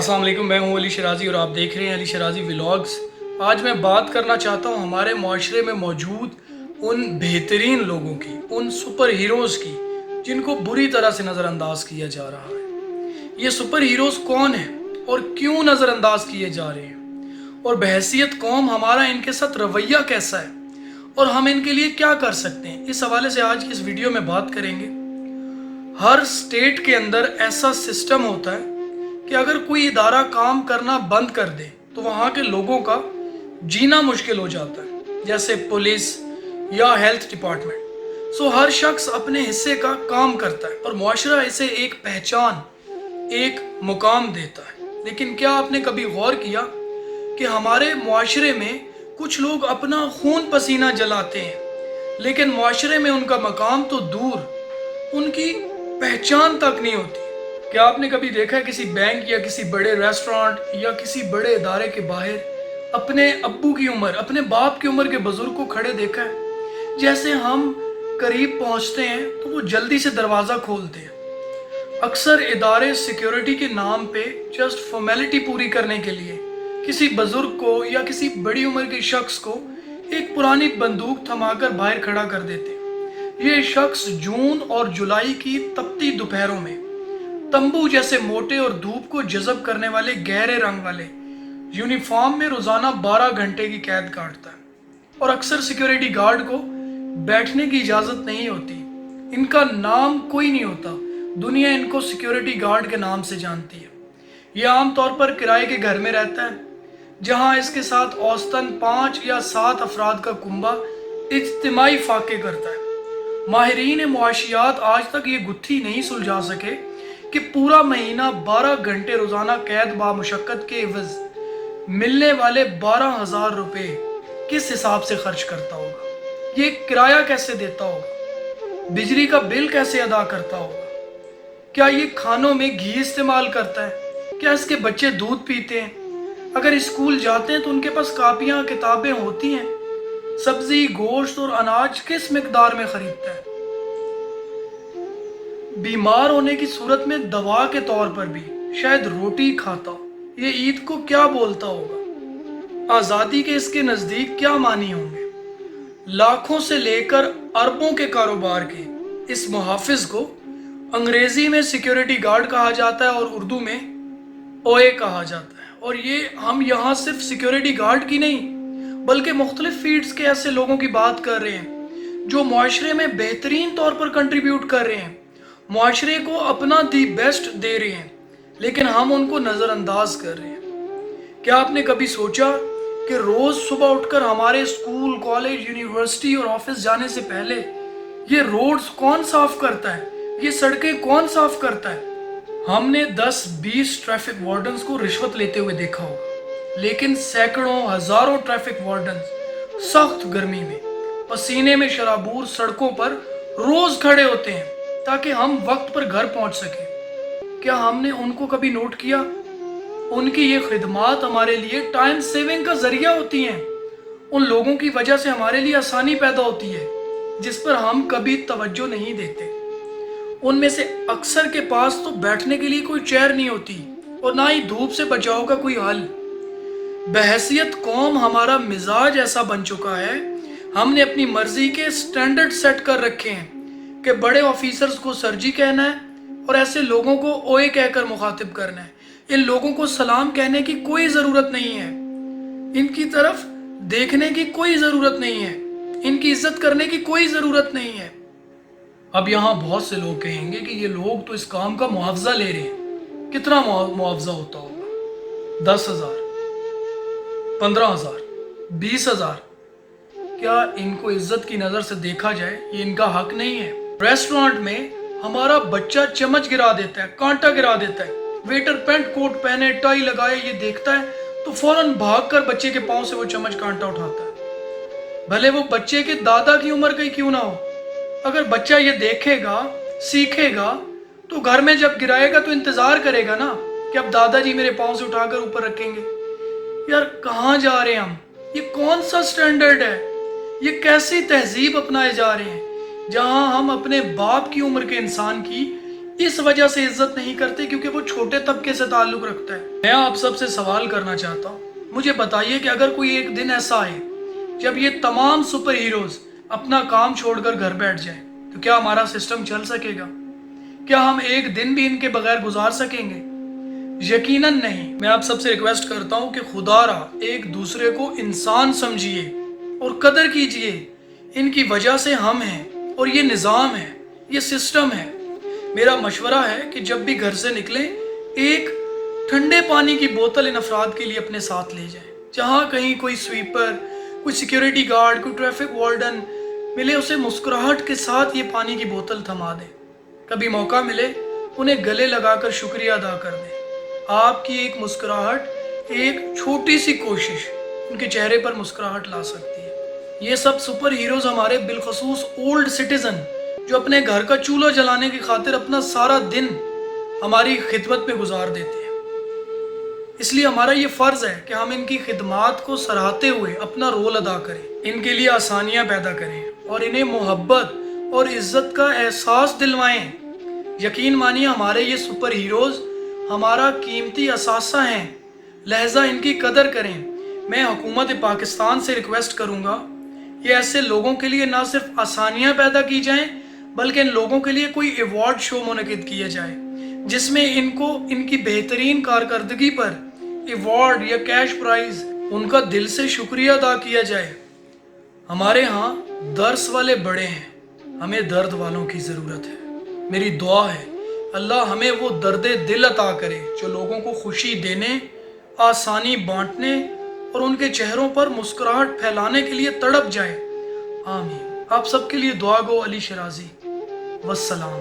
अस्सलाम वालेकुम, मैं हूं अली शराजी और आप देख रहे हैं अली शराजी व्लॉग्स। आज मैं बात करना चाहता हूं हमारे माशरे में मौजूद उन बेहतरीन लोगों की, उन सुपर हीरोज़ की जिनको बुरी तरह से नज़रअंदाज किया जा रहा है। ये सुपर हीरोज़ कौन हैं और क्यों नज़रअंदाज किए जा रहे हैं, और बहैसियत कौम हमारा इनके साथ रवैया कैसा है और हम इनके लिए क्या कर सकते हैं, इस हवाले से आज की इस वीडियो में बात करेंगे। हर स्टेट के अंदर ऐसा सिस्टम होता है कि अगर कोई इदारा काम करना बंद कर दे तो वहाँ के लोगों का जीना मुश्किल हो जाता है, जैसे पुलिस या हेल्थ डिपार्टमेंट। सो हर शख्स अपने हिस्से का काम करता है और मुआशरा इसे एक पहचान, एक मुकाम देता है। लेकिन क्या आपने कभी गौर किया कि हमारे मुआशरे में कुछ लोग अपना खून पसीना जलाते हैं लेकिन मुआशरे में उनका मकाम तो दूर, उनकी पहचान तक नहीं होती। क्या आपने कभी देखा है किसी बैंक या किसी बड़े रेस्टोरेंट या किसी बड़े इदारे के बाहर अपने अब्बू की उम्र, अपने बाप की उम्र के बुजुर्ग को खड़े देखा है? जैसे हम करीब पहुंचते हैं तो वो जल्दी से दरवाज़ा खोलते हैं। अक्सर इदारे सिक्योरिटी के नाम पे जस्ट फॉर्मेलिटी पूरी करने के लिए किसी बुजुर्ग को या किसी बड़ी उम्र के शख्स को एक पुरानी बंदूक थमाकर बाहर खड़ा कर देते हैं। ये शख्स जून और जुलाई की तपती दोपहरों में तंबू जैसे मोटे और धूप को जज़ब करने वाले गहरे रंग वाले यूनिफॉर्म में रोजाना 12 घंटे की कैद काटता है और अक्सर सिक्योरिटी गार्ड को बैठने की इजाजत नहीं होती। इनका नाम कोई नहीं होता, दुनिया इनको सिक्योरिटी गार्ड के नाम से जानती है। यह आमतौर पर किराए के घर में रहता है जहां इसके साथ औसतन 5 या 7 अफराद का कुंबा इज्तिमाई फाके करता है। माहिरीन मुआशियात आज तक ये गुत्थी नहीं सुलझा सके कि पूरा महीना 12 घंटे रोजाना कैद बामुशक्कत के एवज मिलने वाले 12,000 रुपए किस हिसाब से खर्च करता होगा, ये किराया कैसे देता होगा, बिजली का बिल कैसे अदा करता होगा, क्या ये खानों में घी इस्तेमाल करता है, क्या इसके बच्चे दूध पीते हैं, अगर स्कूल जाते हैं तो उनके पास कापियां किताबें होती हैं, सब्जी गोश्त और अनाज किस मिकदार में खरीदता है, बीमार होने की सूरत में दवा के तौर पर भी शायद रोटी खाता, ये ईद को क्या बोलता होगा, आज़ादी के इसके नज़दीक क्या मानी होंगे। लाखों से लेकर अरबों के कारोबार के इस मुहाफिज को अंग्रेजी में सिक्योरिटी गार्ड कहा जाता है और उर्दू में ओए कहा जाता है। और ये हम यहाँ सिर्फ सिक्योरिटी गार्ड की नहीं बल्कि मुख्तलिफ फील्ड्स के ऐसे लोगों की बात कर रहे हैं जो मुआशरे में बेहतरीन तौर पर कंट्रीब्यूट कर रहे हैं, मुआशरे को अपना दी बेस्ट दे रहे हैं, लेकिन हम उनको नज़रअंदाज कर रहे हैं। क्या आपने कभी सोचा कि रोज़ सुबह उठकर हमारे स्कूल, कॉलेज, यूनिवर्सिटी और ऑफिस जाने से पहले ये रोड्स कौन साफ करता है, ये सड़कें कौन साफ करता है? हमने 10-20 ट्रैफिक वार्डन्स को रिश्वत लेते हुए देखा होगा, लेकिन सैकड़ों हज़ारों ट्रैफिक वार्डन्स सख्त गर्मी में पसीने में शराबूर सड़कों पर रोज़ खड़े होते हैं ताकि हम वक्त पर घर पहुंच सके। क्या हमने उनको कभी नोट किया? उनकी ये खिदमात हमारे लिए टाइम सेविंग का जरिया होती हैं। उन लोगों की वजह से हमारे लिए आसानी पैदा होती है जिस पर हम कभी तवज्जो नहीं देते। उनमें से अक्सर के पास तो बैठने के लिए कोई चेयर नहीं होती और ना ही धूप से बचाव का कोई हल। बहैसियत कौम हमारा मिजाज ऐसा बन चुका है, हमने अपनी मर्जी के स्टैंडर्ड सेट कर रखे हैं कि बड़े ऑफिसर्स को सर जी कहना है और ऐसे लोगों को ओए कहकर मुखातिब करना है। इन लोगों को सलाम कहने की कोई ज़रूरत नहीं है, इनकी तरफ देखने की कोई ज़रूरत नहीं है, इनकी इज्जत करने की कोई ज़रूरत नहीं है। अब यहाँ बहुत से लोग कहेंगे कि ये लोग तो इस काम का मुआवजा ले रहे हैं। कितना मुआवजा होता होगा? 10,000, 15,000, 20,000? क्या इनको इज्जत की नज़र से देखा जाए ये इनका हक नहीं है? रेस्टोरेंट में हमारा बच्चा चम्मच गिरा देता है, कांटा गिरा देता है, वेटर पैंट कोट पहने टाई लगाए ये देखता है तो फौरन भागकर बच्चे के पांव से वो चम्मच कांटा उठाता है, भले वो बच्चे के दादा की उम्र का ही क्यों ना हो। अगर बच्चा ये देखेगा, सीखेगा तो घर में जब गिराएगा तो इंतजार करेगा ना कि अब दादाजी मेरे पांव से उठाकर ऊपर रखेंगे। यार कहाँ जा रहे हैं हम? ये कौन सा स्टैंडर्ड है? ये कैसी तहजीब अपनाए जा रहे हैं जहां हम अपने बाप की उम्र के इंसान की इस वजह से इज्जत नहीं करते क्योंकि वो छोटे तबके से ताल्लुक रखता है। मैं आप सबसे सवाल करना चाहता हूँ, मुझे बताइए कि अगर कोई एक दिन ऐसा आए जब ये तमाम सुपर हीरोज अपना काम छोड़कर घर बैठ जाए, तो क्या हमारा सिस्टम चल सकेगा? क्या हम एक दिन भी इनके बगैर गुजार सकेंगे? यकीनन नहीं। मैं आप सबसे रिक्वेस्ट करता हूँ कि खुदारा एक दूसरे को इंसान समझिए और कदर कीजिए। इनकी वजह से हम हैं और ये निज़ाम है, ये सिस्टम है। मेरा मशवरा है कि जब भी घर से निकलें, एक ठंडे पानी की बोतल इन अफराद के लिए अपने साथ ले जाएं। जहाँ कहीं कोई स्वीपर, कोई सिक्योरिटी गार्ड, कोई ट्रैफिक वार्डन मिले, उसे मुस्कुराहट के साथ ये पानी की बोतल थमा दें। कभी मौका मिले, उन्हें गले लगाकर शुक्रिया अदा कर दें। आपकी एक मुस्कुराहट, एक छोटी सी कोशिश उनके चेहरे पर मुस्कुराहट ला सकती है। ये सब सुपर हीरोज हमारे बिलखसूस ओल्ड सिटीजन जो अपने घर का चूल्हा जलाने की खातिर अपना सारा दिन हमारी खिदमत में गुजार देते हैं। इसलिए हमारा ये फर्ज है कि हम इनकी खिदमात को सराहते हुए अपना रोल अदा करें, इनके लिए आसानियां पैदा करें और इन्हें मोहब्बत और इज्जत का एहसास दिलवाएं। यकीन मानिए, हमारे ये सुपर हीरोज हमारा कीमती असासा हैं। लहजा इनकी कदर करें। मैं हुकूमत पाकिस्तान से रिक्वेस्ट करूंगा कि ऐसे लोगों के लिए ना सिर्फ आसानियां पैदा की जाएं, बल्कि इन लोगों के लिए कोई अवार्ड शो मुनक़िद किया जाए जिसमें इनको इनकी बेहतरीन कारकर्दगी पर अवार्ड या कैश प्राइज उनका दिल से शुक्रिया अदा किया जाए। हमारे यहाँ दर्स वाले बड़े हैं, हमें दर्द वालों की ज़रूरत है। मेरी दुआ है अल्लाह हमें वो दर्दे दिल अता करे जो लोगों को खुशी देने, आसानी बांटने और उनके चेहरों पर मुस्कुराहट फैलाने के लिए तड़प जाए। आमीन। आप सबके लिए दुआ गो, अली शराजी। वस्सलाम।